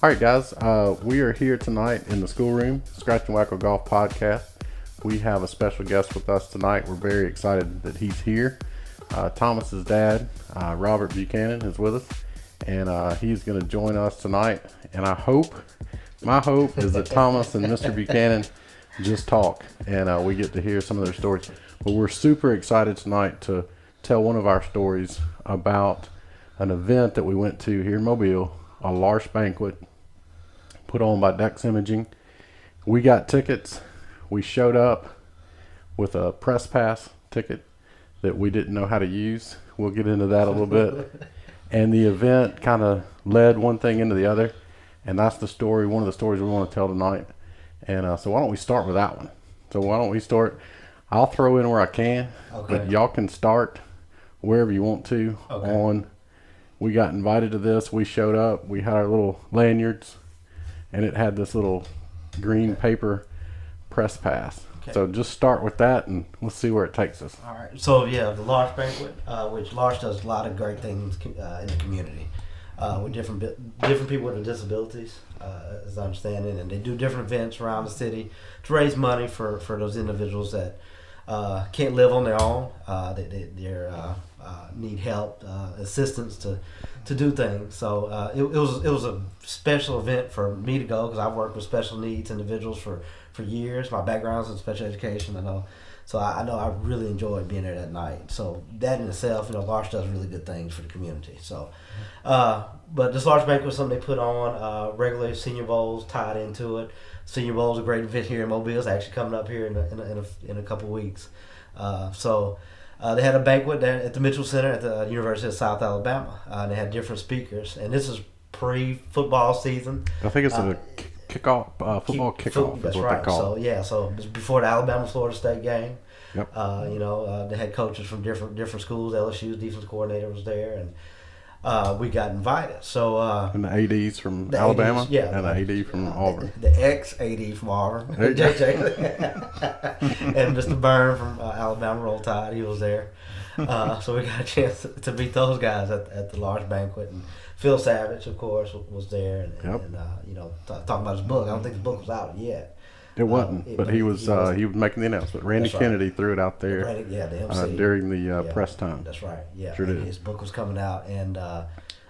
All right, guys, we are here tonight in the schoolroom, Scratch and Waggle Golf Podcast. We have a special guest with us tonight. We're very excited that he's here. Thomas's dad, Robert Buchanan, is with us, and he's going to join us tonight. And my hope is that Thomas and Mr. Buchanan just talk, and we get to hear some of their stories. But we're super excited tonight to tell one of our stories about an event that we went to here in Mobile, a large banquet put on by Dex Imaging. We got tickets. We showed up with a press pass ticket that we didn't know how to use. We'll get into that a little bit. And the event kind of led one thing into the other. And that's the story, one of the stories we want to tell tonight. And so why don't we start with that one? So why don't we start? I'll throw in where I can, but y'all can start wherever you want to. We got invited to this. We showed up. We had our little lanyards, and it had this little green paper press pass. Okay. So just start with that, and we'll see where it takes us. All right. So, yeah, the Large Banquet, which Large does a lot of great things in the community with different people with disabilities, as I understand it. And they do different events around the city to raise money for those individuals that can't live on their own. They're need help, assistance to do things. So it was a special event for me to go because I've worked with special needs individuals for years. My background is in special education, so I know I really enjoyed being there that night. So that in itself, Large does really good things for the community. So, but this Large Banquet was something they put on. Regular Senior Bowls tied into it. Senior Bowl is a great event here in Mobile. It's actually coming up here in a couple weeks. They had a banquet there at the Mitchell Center at the University of South Alabama. They had different speakers, and this is pre-football season. I think it's a kickoff, football kickoff. That's is what right. they call it. So it was before the Alabama-Florida State game. Yep. They had coaches from different schools. LSU's defense coordinator was there, and we got invited. So and the ADs from Alabama, and the AD from Auburn. The ex-AD from Auburn, JJ, and Mr. Byrne from Alabama Roll Tide. He was there. So we got a chance to meet those guys at the Large Banquet, and Phil Savage, of course, was there, and talking about his book. I don't think the book was out yet. It wasn't, but he was making the announcement. Randy Kennedy threw it out there during the press time. That's right. Yeah, sure did. His book was coming out, and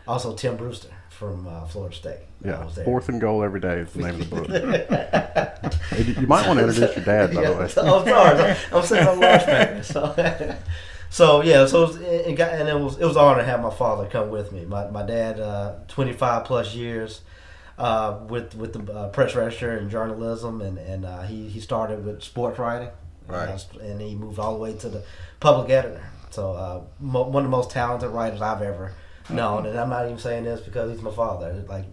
also Tim Brewster from Florida State. Yeah, was there. 4th and Goal Every Day is the name of the book. You might want to introduce your dad, by the way. I'm sorry, I'm saying I'm Large Banquet. So it was an honor to have my father come with me. My dad, 25 plus years. With the press register and journalism, and he started with sports writing, right? And he moved all the way to the public editor. So one of the most talented writers I've ever known, and I'm not even saying this because he's my father. Like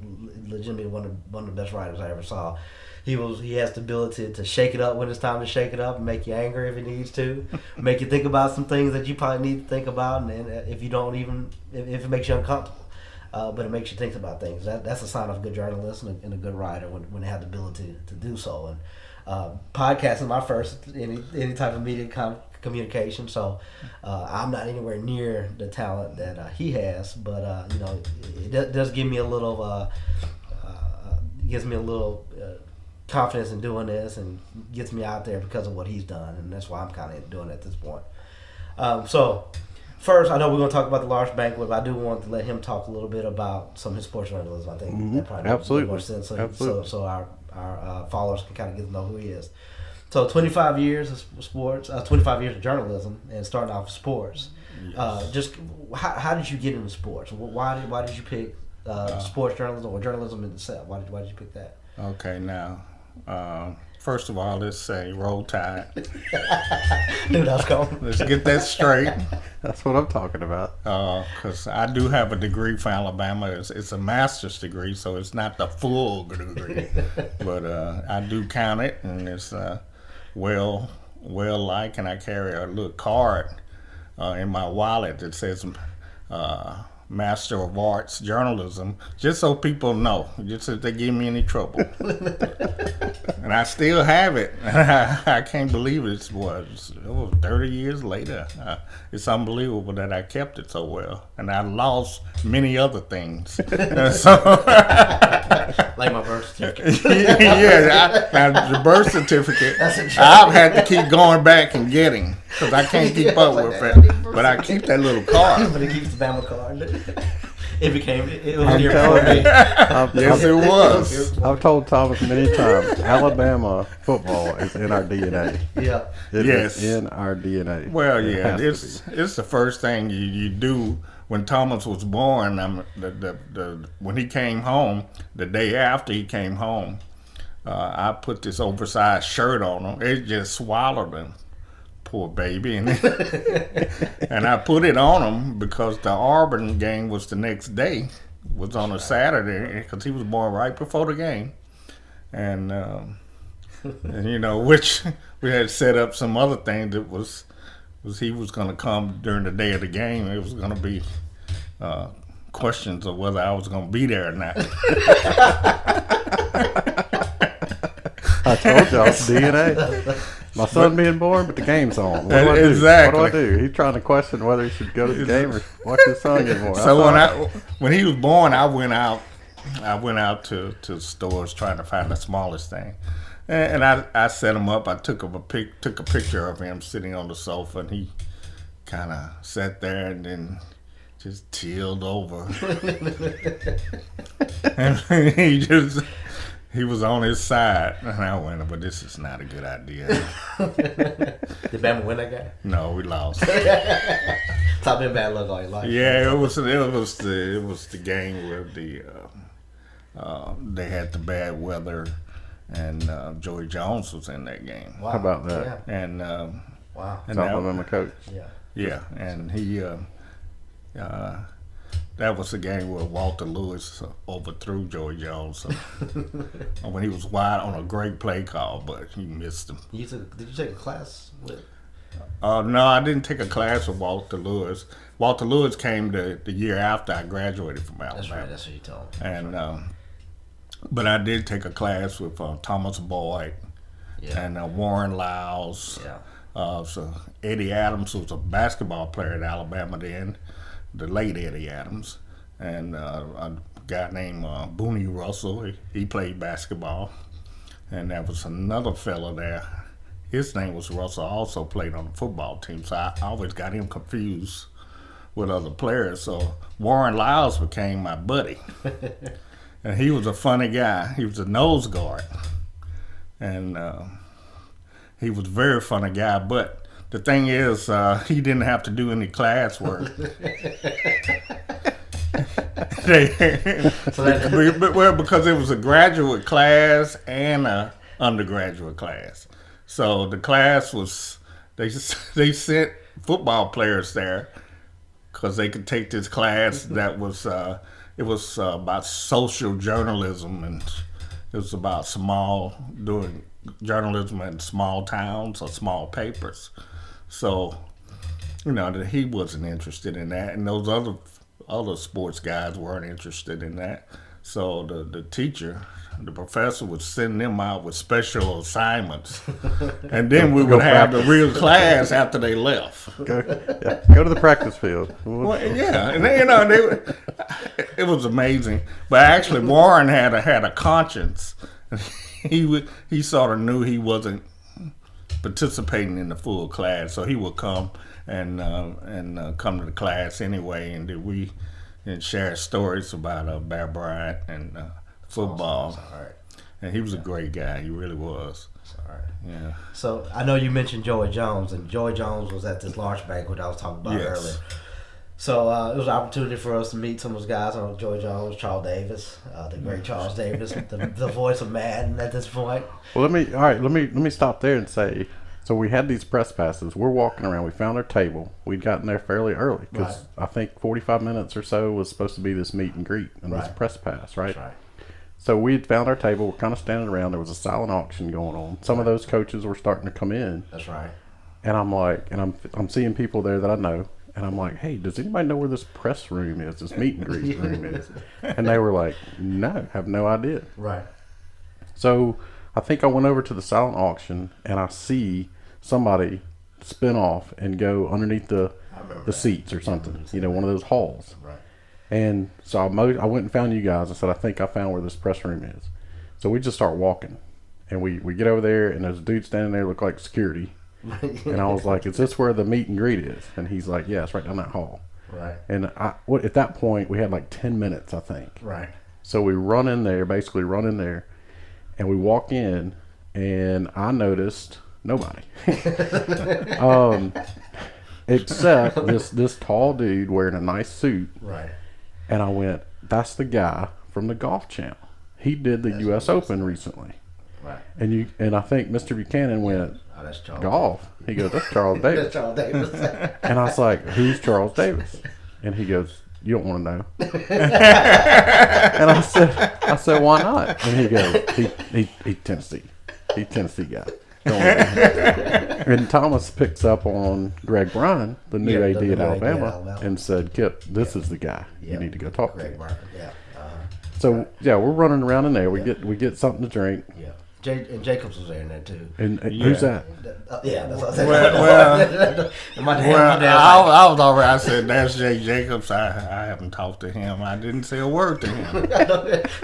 legitimately one of the best writers I ever saw. He has the ability to shake it up when it's time to shake it up, and make you angry if he needs to, make you think about some things that you probably need to think about, and if it makes you uncomfortable. But it makes you think about things. That's a sign of a good journalist and a good writer when they have the ability to do so. And podcasting my first any type of media communication. So I'm not anywhere near the talent that he has, but it does give me a little confidence in doing this, and gets me out there because of what he's done, and that's why I'm kind of doing it at this point. First, I know we're going to talk about the Large Banquet, but I do want to let him talk a little bit about some of his sports journalism. I think that probably makes more sense. So our followers can kind of get to know who he is. So 25 years of sports, 25 years of journalism, and starting off with sports. Yes. Just how did you get into sports? Why did you pick sports journalism or journalism in itself? Why did you pick that? Okay, now. First of all, let's say Roll Tide. Knew that was coming. Let's get that straight. That's what I'm talking about. Because I do have a degree from Alabama. It's a master's degree, so it's not the full degree. But I do count it, and it's well like, and I carry a little card in my wallet that says Master of Arts Journalism, just so people know, just so they give me any trouble. And I still have it. I can't believe it was 30 years later. It's unbelievable that I kept it so well. And I lost many other things. So birth certificate. Now the birth certificate, That's a joke. I've had to keep going back and getting because I can't keep up with it. But I keep that little card. But he keeps the Bama card. It was I'm here telling for me. Yes, it was. I've told Thomas many times, Alabama football is in our DNA. Yeah. It Yes. is in our DNA. Well, It yeah, has to it's the first thing you do. When Thomas was born, when he came home, the day after he came home, I put this oversized shirt on him. It just swallowed him, poor baby, and I put it on him because the Auburn game was the next day, was on a Saturday, because he was born right before the game, and which we had set up some other thing that was he was going to come during the day of the game. It was going to be questions of whether I was going to be there or not. I told y'all it's DNA. My son being born, but the game's on. What do I do? Exactly. What do I do? He's trying to question whether he should go to the game or watch his son get born. So when he was born, I went out to stores trying to find the smallest thing, and I set him up. I took a picture of him sitting on the sofa, and he kind of sat there and then just tealed over, and he was on his side, and I went, but this is not a good idea. Did Bama win that game? No, we lost. Top been bad luck all your life. Yeah, it was the game where they had the bad weather, and Joey Jones was in that game. Wow. How about that? Yeah. And Wow. and Alabama coach. Yeah. and he that was the game where Walter Lewis overthrew Joey Jones when he was wide on a great play call, but he missed him. Did you take a class with? No, I didn't take a class with Walter Lewis. Walter Lewis came the year after I graduated from Alabama. That's right. That's what you told me. And but I did take a class with Thomas Boyd and Warren Lyles. Yeah. So Eddie Adams was a basketball player at Alabama then, the late Eddie Adams, and a guy named Booney Russell. He played basketball, and there was another fella there. His name was Russell. Also played on the football team, so I always got him confused with other players. So Warren Lyles became my buddy, and he was a funny guy. He was a nose guard, and he was a very funny guy. But the thing is, he didn't have to do any classwork. Well, because it was a graduate class and a undergraduate class. So the class was, they sent football players there because they could take this class that was, it was about social journalism, and it was about doing journalism in small towns or small papers. So, he wasn't interested in that, and those other sports guys weren't interested in that. So the professor would send them out with special assignments, and then we would have the real class after they left. Go to the practice field. Well, yeah, and it was amazing. But actually, Warren had a conscience. He sort of knew he wasn't participating in the full class, so he would come and come to the class anyway, and we share stories about Bear Bryant and football. All right. And he was a great guy. He really was. All right. Yeah. So I know you mentioned Joey Jones, and Joey Jones was at this large banquet I was talking about earlier. So it was an opportunity for us to meet some of those guys. Joey Jones, Charles Davis, the great Charles Davis, the voice of Madden at this point. Well, let me stop there and say, so we had these press passes. We're walking around. We found our table. We'd gotten there fairly early because I think 45 minutes or so was supposed to be this meet and greet and this press pass, right? That's right. So we had found our table. We're kind of standing around. There was a silent auction going on. Some of those coaches were starting to come in. That's right. And I'm like, I'm seeing people there that I know. And I'm like, hey, does anybody know where this press room is, this meet and greet room is? And they were like, no, have no idea. Right. So I think I went over to the silent auction, and I see somebody spin off and go underneath the seats or something, one of those halls. Right. And so I went and found you guys. I said, I think I found where this press room is. So we just start walking, and we get over there, and there's a dude standing there, look like security. And I was like, "Is this where the meet and greet is?" And he's like, "Yeah, it's right down that hall." Right. And at that point, we had like 10 minutes, I think. Right. So we run in there, and we walk in, and I noticed nobody, except this tall dude wearing a nice suit. Right. And I went, "That's the guy from the Golf Channel. He did the U.S. Open recently." Right. And I think Mr. Buchanan went, "Oh, that's Charles golf." Davis. He goes, "That's Charles Davis." That's Charles Davis. And I was like, "Who's Charles Davis?" And he goes, "You don't want to know." And I said, "Why not?" And he goes, "He Tennessee. He's Tennessee guy." Don't worry. And Thomas picks up on Greg Bryan, the new AD at Alabama, and said, "Kip, this is the guy you need to go talk Greg to." Bryan. Yeah. So yeah, we're running around in there. We get something to drink. Yeah. And Jacobs was there in there too. And who's that? Yeah, that's what I said. I was already. I said, "That's Jay Jacobs." I haven't talked to him. I didn't say a word to him.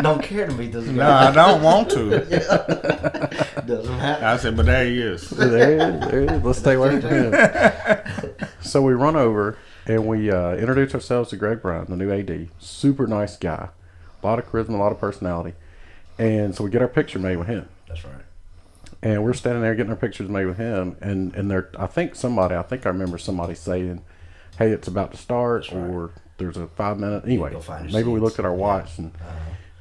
Don't care to meet this guy. No, I don't want to. Doesn't matter. I said, "But there he is." There he is. Let's stay away from him. So we run over and we introduce ourselves to Greg Bryan, the new AD. Super nice guy, a lot of charisma, a lot of personality, and so we get our picture made with him. That's right. And we're standing there getting our pictures made with him, and there, I think I remember somebody saying, "Hey, it's about to start," or "There's a 5 minute." Anyway, maybe we looked at our watch and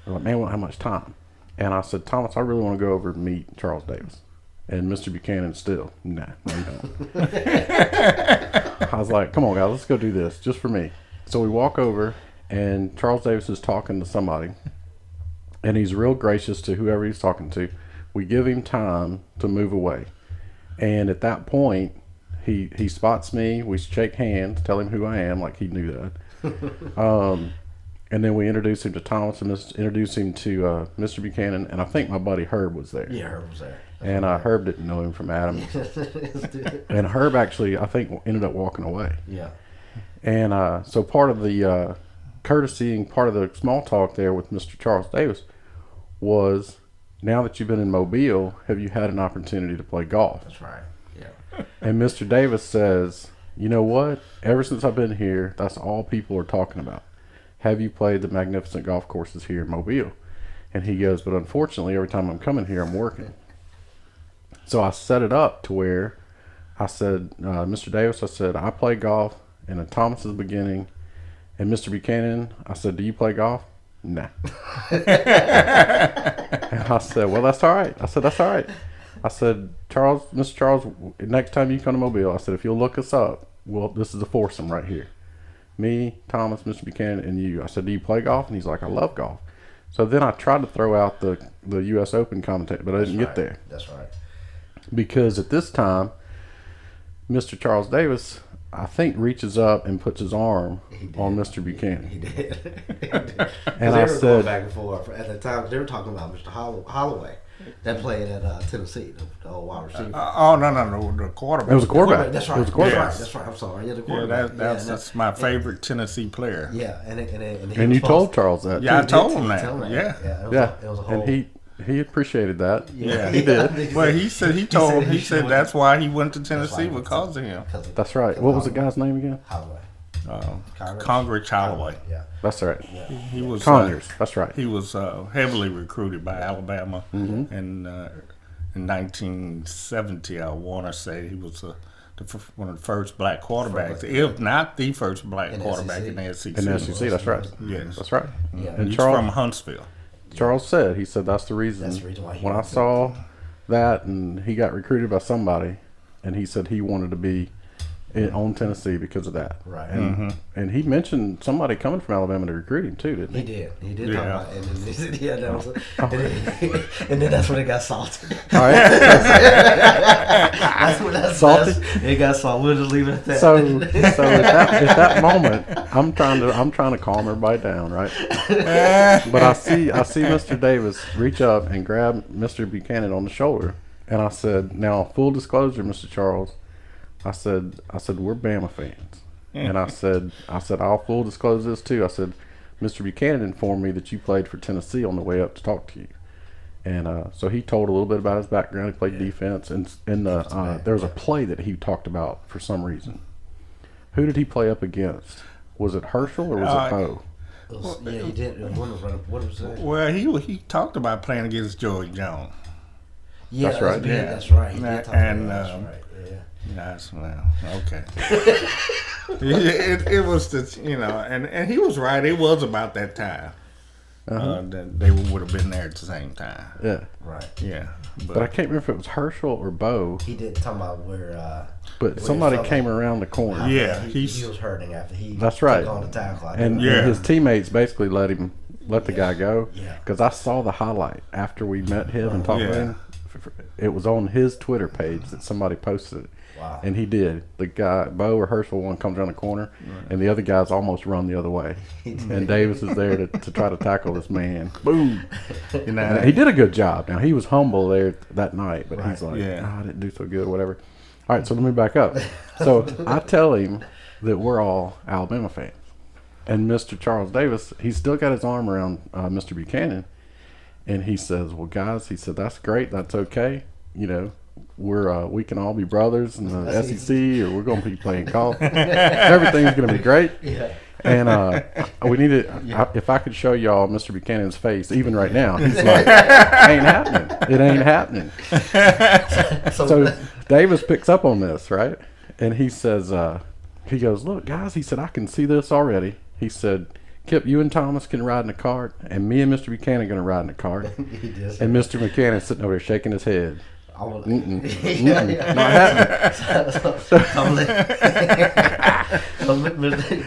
we're like, "Man, we don't have much time." And I said, "Thomas, I really want to go over and meet Charles Davis." And Mr. Buchanan still, "Nah, no, you don't." I was like, "Come on, guys, let's go do this just for me." So we walk over, and Charles Davis is talking to somebody, and he's real gracious to whoever he's talking to. We give him time to move away, and at that point, he spots me. We shake hands, tell him who I am, like he knew that. And then we introduce him to Thomas and introduce him to Mr. Buchanan, and I think my buddy Herb was there. Yeah, Herb was there. And Herb didn't know him from Adam. And Herb actually, I think, ended up walking away. Yeah. And so part of the courtesy and part of the small talk there with Mr. Charles Davis was, now that you've been in Mobile, have you had an opportunity to play golf? That's right. Yeah. And Mr. Davis says, "You know what? Ever since I've been here, that's all people are talking about. Have you played the magnificent golf courses here in Mobile?" And he goes, "But unfortunately, every time I'm coming here, I'm working." So I set it up to where I said, "Mr. Davis," I said, "I play golf, and in Thomas's beginning, and Mr. Buchanan," I said, "Do you play golf?" "Nah." And I said, "Well, that's all right." I said, "That's all right." I said, Mr. Charles, next time you come to Mobile," I said, "if you'll look us up, well, this is a foursome right here. Me, Thomas, Mr. Buchanan, and you." I said, "Do you play golf?" And he's like, "I love golf." So then I tried to throw out the U.S. Open commentator, but I didn't get there. That's right. Because at this time, Mr. Charles Davis, I think, reaches up and puts his arm on Mr. Buchanan. He did. And they I were said, going back and forth at the time. They were talking about Mr. Holloway that played at Tennessee, the old wide receiver. The quarterback. It was a quarterback. That's right. It was a quarterback. That's right. I'm sorry. Yeah, the Yeah, quarterback. that's my favorite Tennessee player. Yeah, And you told Charles that. Yeah, I too. told him that. Yeah. It was a whole. And he appreciated that. Yeah. He did. Well, he said that's why he went to Tennessee because of him. That's right. What was the guy's name again? Holloway. Congress Holloway. Yeah. That's right. Yeah. He was Conyers. That's right. He was heavily recruited by Alabama, Mm-hmm. and in 1970, I want to say he was one of the first black quarterbacks, if not the first black quarterback in the SEC. In the SEC, that's right. Yes, That's right. Yeah. And he's Charles, from Huntsville. Charles said, that's the reason. That's the reason why he when I went to saw that, and he got recruited by somebody, and he said he wanted to be on Tennessee because of that. Right. And he mentioned somebody coming from Alabama to recruit him too, didn't he? He did talk Yeah. about it. And then, yeah, that was, and then that's when it got salted. All right. That's when that's Salty? It got salted. We'll just leave it at that. So at that moment, I'm trying to calm everybody down, right? But I see Mr. Davis reach up and grab Mr. Buchanan on the shoulder, and I said, "Now, full disclosure, Mr. Charles," I said we're Bama fans, and I said I'll full disclose this too. I said, "Mr. Buchanan informed me that you played for Tennessee on the way up to talk to you," And so he told a little bit about his background. He played defense, and there was a play that he talked about for some reason. Who did he play up against? Was it Herschel or was it Bo? Yeah, he did. What was that? Well, he talked about playing against George Jones. Yeah, that's right. Yeah, that's right. He did talk about And that. That's right. Yeah. That's well, okay. it was the and he was right. It was about that time. That they would have been there at the same time. Yeah. Right. Yeah. But I can't remember if it was Herschel or Bo. He did talk about where. But somebody came around the corner. Yeah, he was hurting after he. That's right. Took on the tackle. And his teammates basically let the guy go. Yeah. Because I saw the highlight after we met him and talked to him. It was on his Twitter page that somebody posted it. Wow. And he did. The guy, Bo or Herschel, one comes around the corner, and the other guys almost run the other way. And Davis is there to try to tackle this man. Boom. And he did a good job. Now, he was humble there that night, but he's like, I didn't do so good, whatever. All right, so let me back up. So I tell him that we're all Alabama fans. And Mr. Charles Davis, he's still got his arm around Mr. Buchanan. And he says, well, guys, he said, that's great. That's okay. We can all be brothers in the SEC, or we're going to be playing golf. Everything's going to be great. Yeah. And we need to. If I could show y'all Mr. Buchanan's face, even right now, he's like, "Ain't happening. It ain't happening." So Davis picks up on this, right? And he says, he goes, "Look, guys," he said, "I can see this already." He said, "Kip, you and Thomas can ride in a cart, and me and Mr. Buchanan are going to ride in a cart." He did. And Mr. Buchanan's sitting over there shaking his head. Not happening.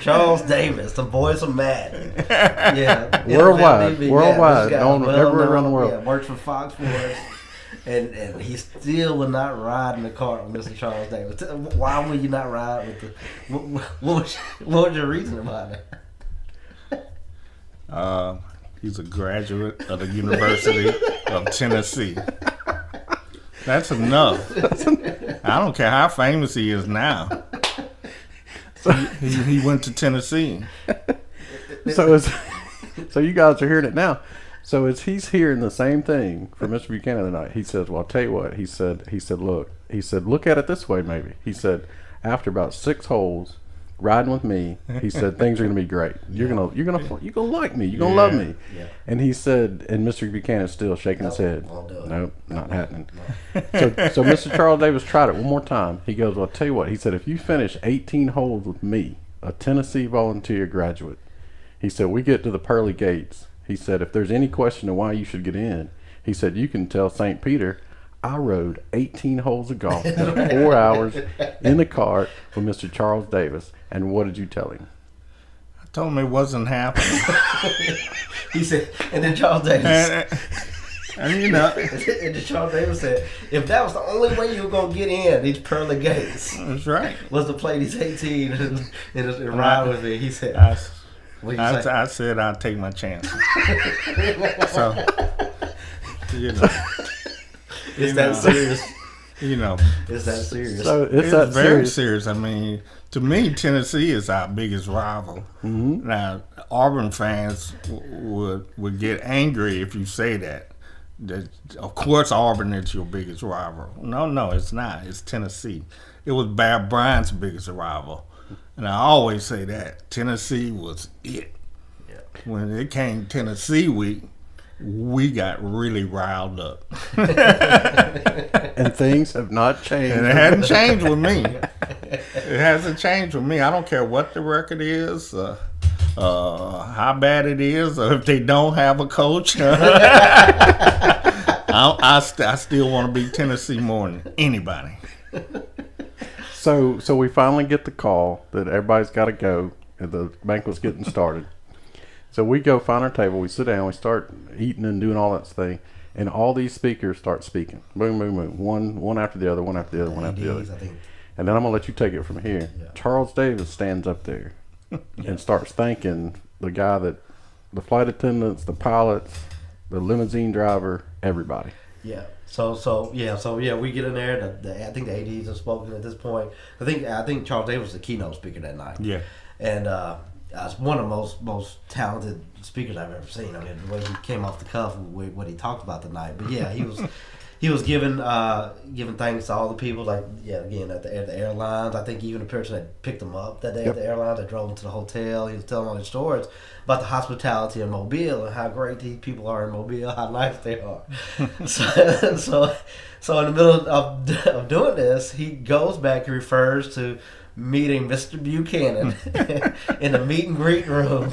Charles Davis, the voice of Madden. Yeah. Worldwide. Known everywhere around the world. Yeah, works for Fox Sports. And he still would not ride in the car with Mr. Charles Davis. Why would you not ride with the... What was your reason about that? He's a graduate of the University of Tennessee. That's enough. I don't care how famous he is now. He went to Tennessee. So you guys are hearing it now. So as he's hearing the same thing from Mr. Buchanan tonight, he says, "Well, I'll tell you what." He said, look at it this way, maybe. He said, after about 6 holes, riding with me, he said, things are gonna be great. You're gonna like me. You're gonna love me. Yeah. And he said, and Mr. Buchanan's still shaking his head. Nope, not happening. So Mr. Charles Davis tried it one more time. He goes, "Well, I'll tell you what." He said, "If you finish 18 holes with me, a Tennessee volunteer graduate," he said, "we get to the pearly gates." He said, "If there's any question of why you should get in," he said, "you can tell St. Peter I rode 18 holes of golf in 4 hours in the cart with Mr. Charles Davis." And what did you tell him? I told him it wasn't happening. He said, and then Charles Davis... And and then Charles Davis said, if that was the only way you were going to get in these pearly gates... That's right. ...was to play these 18 and ride with me, he said... I said I'd take my chance. So, it's that serious. It's that serious. So it's that very serious. I mean, to me, Tennessee is our biggest rival. Mm-hmm. Now, Auburn fans would get angry if you say that. Of course, Auburn is your biggest rival. No, it's not. It's Tennessee. It was Bear Bryant's biggest rival. And I always say that. Tennessee was it. Yeah. When it came Tennessee week, we got really riled up. And things have not changed. And it hadn't changed with me. It hasn't changed with me. I don't care what the record is, how bad it is, or if they don't have a coach. I still want to beat Tennessee more than anybody. So we finally get the call that everybody's got to go, and the banquet's getting started. So we go find our table, we sit down, we start eating and doing all that thing, and all these speakers start speaking. Boom, boom, boom. One after the other, one after the other, one after the other. And then I'm going to let you take it from here. Yeah. Charles Davis stands up there and starts thanking the guy the flight attendants, the pilots, the limousine driver, everybody. Yeah. So we get in there. I think the ADs have spoken at this point. I think Charles Davis was the keynote speaker that night. Yeah. And one of the most talented speakers I've ever seen. I mean, the way he came off the cuff with what he talked about tonight. But yeah, he was giving thanks to all the people, like again at the airlines. I think even the person that picked him up that day at the airlines, that drove him to the hotel. He was telling all his stories about the hospitality in Mobile and how great these people are in Mobile, how nice they are. so in the middle of doing this, he goes back and refers to meeting Mr. Buchanan in the meet and greet room.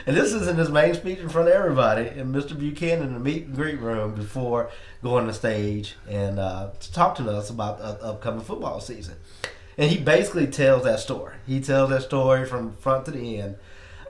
And this is in his main speech in front of everybody, and Mr. Buchanan in the meet and greet room before going on the stage and to talk to us about the upcoming football season. And he basically tells that story. He tells that story from front to the end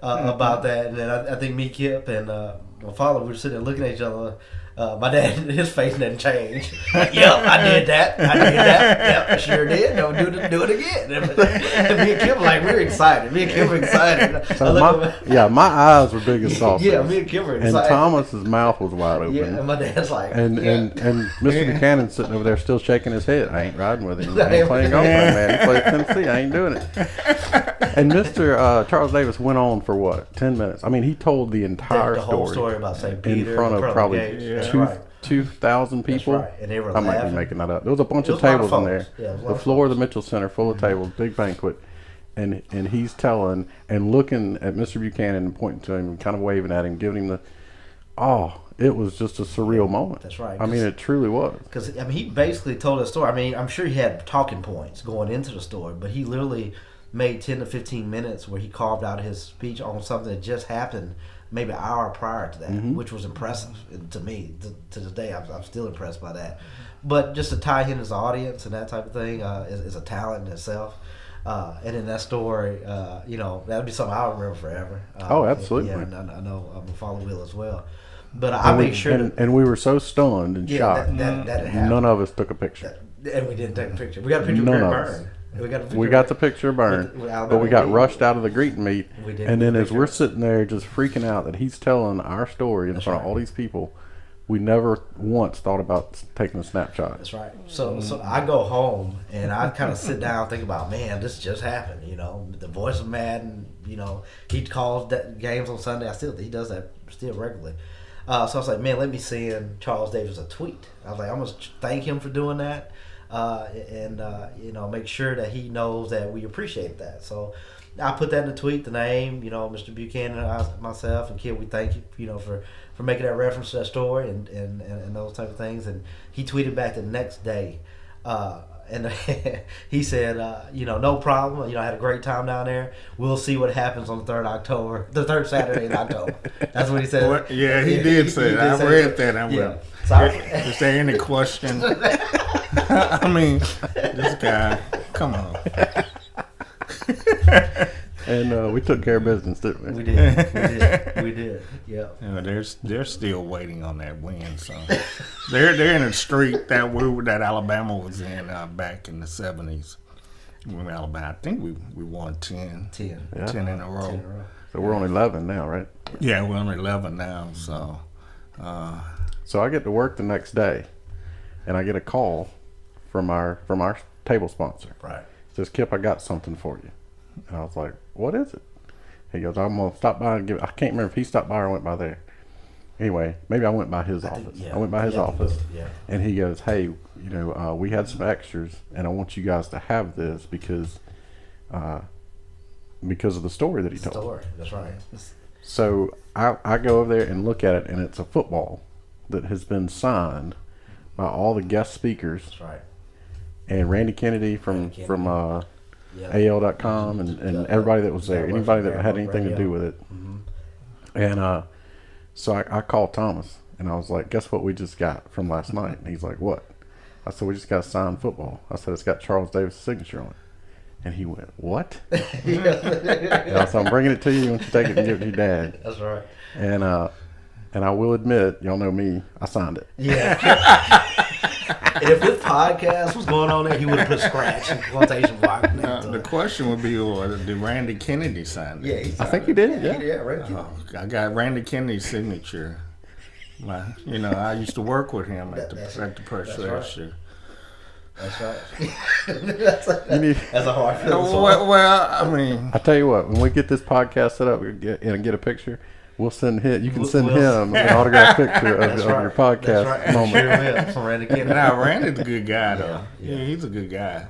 about that. And then I think me, Kip, and my father were sitting there looking at each other. My dad, his face didn't change. Yep, I did that. Yep, I sure did. No, do it again. And me and Kim we were excited. So my eyes were big as saucers. Yeah, me and Kim were excited. And Thomas's mouth was wide open. Yeah, and my dad's like, and Mr. Buchanan's sitting over there still shaking his head. I ain't riding with him. I ain't playing golf with him, man. He plays Tennessee. I ain't doing it. And Mr. Charles Davis went on for what, 10 minutes? I mean, he told the entire the whole story about St. in Peter front of probably 2,000 people. That's right. And they were I might be making that up. There was a bunch of tables in there. Yeah, the floor of the Mitchell Center full of tables, big banquet. And he's telling and looking at Mr. Buchanan and pointing to him and kind of waving at him, giving him it was just a surreal moment. That's right. I mean, it truly was. Because, he basically told a story. I mean, I'm sure he had talking points going into the story, but he literally made 10 to 15 minutes where he carved out his speech on something that just happened maybe an hour prior to that, which was impressive to me. To this day, I'm still impressed by that. But just to tie in his audience and that type of thing is a talent in itself. And in that story, that would be something I'll remember forever. Absolutely. Yeah, and I know I'm a follow will as well. But I made sure and we were so stunned and shocked. That had happened. None of us took a picture. And we didn't take a picture. We got a picture of Byrne. We got the picture of Byrne, but we got rushed out of the greet and meet. And then as we're sitting there just freaking out that he's telling our story in front of all these people, we never once thought about taking a snapshot. That's right. So I go home and I kind of sit down and think about, man, this just happened. The voice of Madden. He calls games on Sunday. He does that still regularly. So I was like, man, let me send Charles Davis a tweet. I was like, I'm gonna thank him for doing that. And make sure that he knows that we appreciate that. So I put that in the tweet, the name, Mr. Buchanan, myself, and Kid, we thank you, for making that reference to that story and those type of things. And he tweeted back the next day, and he said, no problem. I had a great time down there. We'll see what happens on the third Saturday in October. That's what he said. Well, yeah, he did say that. I read that. I went, is there any question? I mean, this guy, come on. And we took care of business, didn't we? We did. Yeah. They're still waiting on that win. So they're in a streak that Alabama was in back in the 70s. When Alabama, I think we won 10 in a row. So we're on 11 now, right? Yeah, we're on 11 now. So I get to work the next day, and I get a call from our table sponsor. Right. Says, Kip, I got something for you. And I was like, what is it? He goes, I'm going to stop by and give it. I can't remember if he stopped by or went by there. Anyway, maybe I went by his office. I went by his office. Yeah. And he goes, hey, we had some extras, and I want you guys to have this because of the story that he told. That's right. So I go over there and look at it, and it's a football that has been signed by all the guest speakers. That's right. And Randy Kennedy from AL.com and everybody that was there, anybody that had anything to do with it. And so I called Thomas, and I was like, guess what we just got from last night? And he's like, what? I said, we just got a signed football. I said, it's got Charles Davis' signature on it. And he went, what? And I said, I'm bringing it to you. You want to take it and give it to your dad. That's right. And I will admit, y'all know me, I signed it. Yeah. If this podcast was going on there, he would have put scratch and quotation mark. The question would be, did Randy Kennedy sign it? Yeah, I think he did. Yeah, Randy. I got Randy Kennedy's signature. I used to work with him at the press last year. That's right. that's a hard pill to swallow. Well, I mean, I tell you what, when we get this podcast set up and get a picture, we'll send him. You can send him an autographed picture of your podcast moment. From Randy Kennedy. now Randy's a good guy though. Yeah, he's a good guy,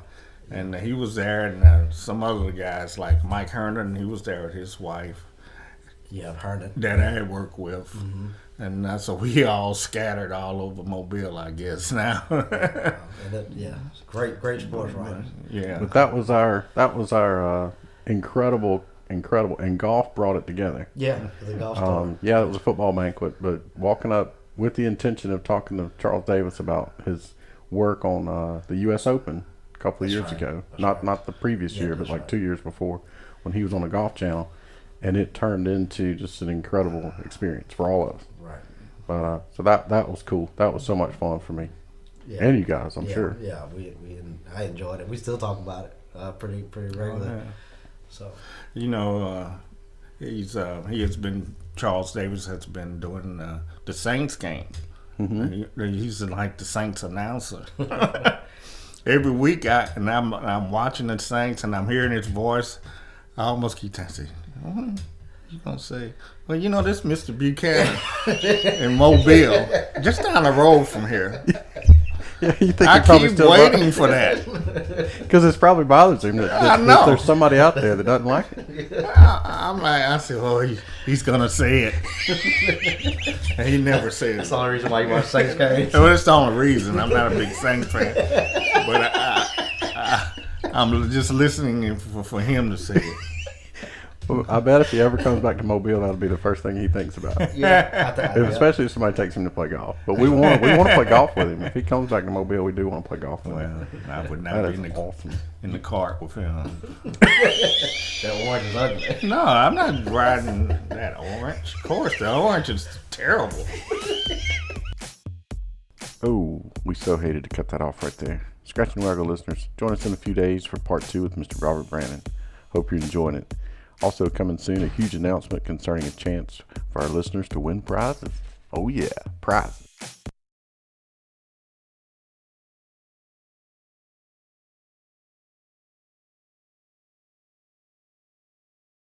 and he was there, and some other guys like Mike Herndon, he was there with his wife. Yeah, Herndon. That I had worked with. Mm-hmm. And so we all scattered all over Mobile, I guess now. It's great sports writer. Yeah, but that was our incredible, and golf brought it together. Yeah, the golf story. Yeah, it was a football banquet, but walking up with the intention of talking to Charles Davis about his work on the U.S. Open a couple of years ago. Not the previous year, but like 2 years before, when he was on the Golf Channel, and it turned into just an incredible experience for all of us. Right. But so that was cool. That was so much fun for me, and you guys, I'm sure. Yeah, I enjoyed it. We still talk about it pretty regularly. yeah. So he has been, Charles Davis has been doing the Saints game. Mm-hmm. He's like the Saints announcer. Every week, I'm watching the Saints and I'm hearing his voice. I almost keep saying, "What you gonna say?" Well, this Mr. Buchanan in Mobile, just down the road from here. Yeah, you think I keep waiting for that because it's probably bothers him that there's somebody out there that doesn't like it. I said, "Well, he's gonna say it," and he never says it. That's the only reason why you watch Saints games. Well, that's the only reason. I'm not a big Saints fan, but I'm just listening for him to say it. Well, I bet if he ever comes back to Mobile, that'll be the first thing he thinks about. Yeah, especially if somebody takes him to play golf. But we want to play golf with him. If he comes back to Mobile, we do want to play golf with him. Well, I would not be awesome. in the cart with him. That orange is ugly. No, I'm not riding that orange. Of course, the orange is terrible. Oh, we so hated to cut that off right there. Scratch and Waggle listeners, join us in a few days for part 2 with Mr. Robert Brannon. Hope you're enjoying it. Also coming soon, a huge announcement concerning a chance for our listeners to win prizes. Oh yeah, prizes.